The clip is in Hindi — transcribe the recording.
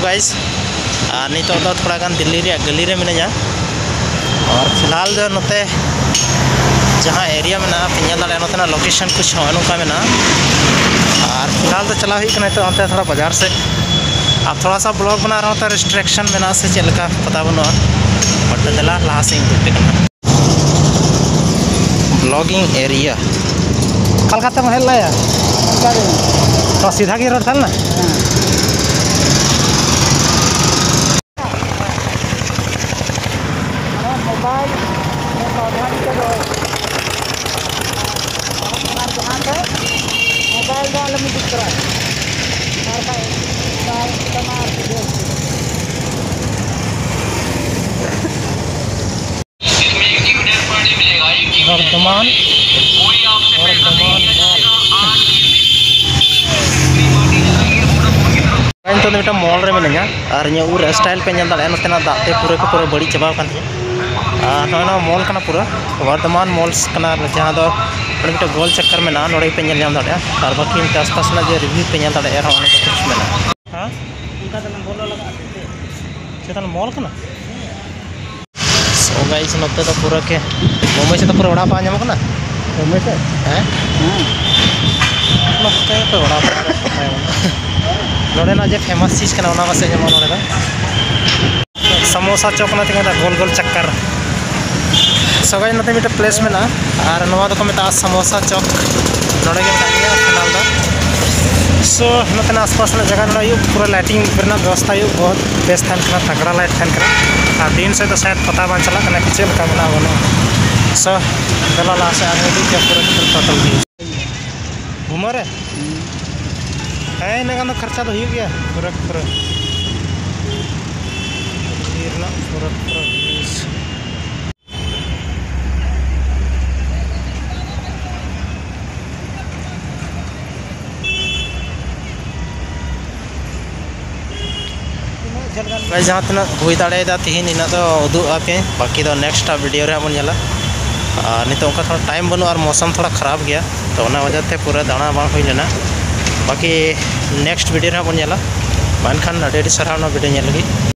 गाइस नित थोड़ा गान दिल्ली रे गली रे मिनाया और फिलहाल जो नोते जहाँ एरिया में पे दाड़ा नोतना लोकेशन कुछ नौका में और फिलहाल तो चला हुई तो अंत थोड़ा बाजार से अब थोड़ा सा ब्लॉग बना रहा हूँ तो रिस्ट्रिक्शन में से चलका पता बनुआ बट दिला लहा से ब्लॉगिंग एरिया कलकत्ता में हेल लाया तो सीधा की रोड था ना वर्धमान तो मिट्टा मॉल रे मिना और इन स्टाइल पे दाड़ा नोतना दाते पूरे को पूरा बड़ी चाबा ना मॉल करना पूरा वर्धमान मॉल्स जहाँ दो मिट्टा गोल चक्कर में नोड़े पे दाड़ा और बाकी आसपास जो रिव्यू पे दाड़ा कुछ में हाँ चेतन मॉल करना सो गाइस नोते तो पूरा के मुंबई से तो पूरा वड़ा पाव नाम करना मुंबई से हैं नोते तो वड़ा पाव नोड़े जे फेमस चीज करना ओना बसे जमा नोड़े समोसा चौक ना तिंगा गोल गोल चक्कर सो गाइस नोते मिट्टा प्लेस में और नवा तो मेता समोसा चौक नोड़े के मेता फिलहाल दा सो नोते आसपास जगह नोड़े पूरा लाइटिंग करना व्यवस्था बहुत बेस थान तगड़ा लाइट थान और दिन से तो शायद पता बन चला कि चल का बना बनो सो गला ला से आगे भी पूरा टोटल भी घूमर है इन खर्चा तो हो गया पूरा पूरा पूरा पूरा भाई जहाँ तना हुई दाड़ा तीन इन उदूपे बाकी तो नेक्स्ट वीडियो रे बन नित थोड़ा टाइम बनू और मौसम थोड़ा खराब गया तो वजह से पूरा दाणा बांग हुई लेना बाकी नेक्स्ट वीडियो रे बन मनखान सारा वीडियो लगी।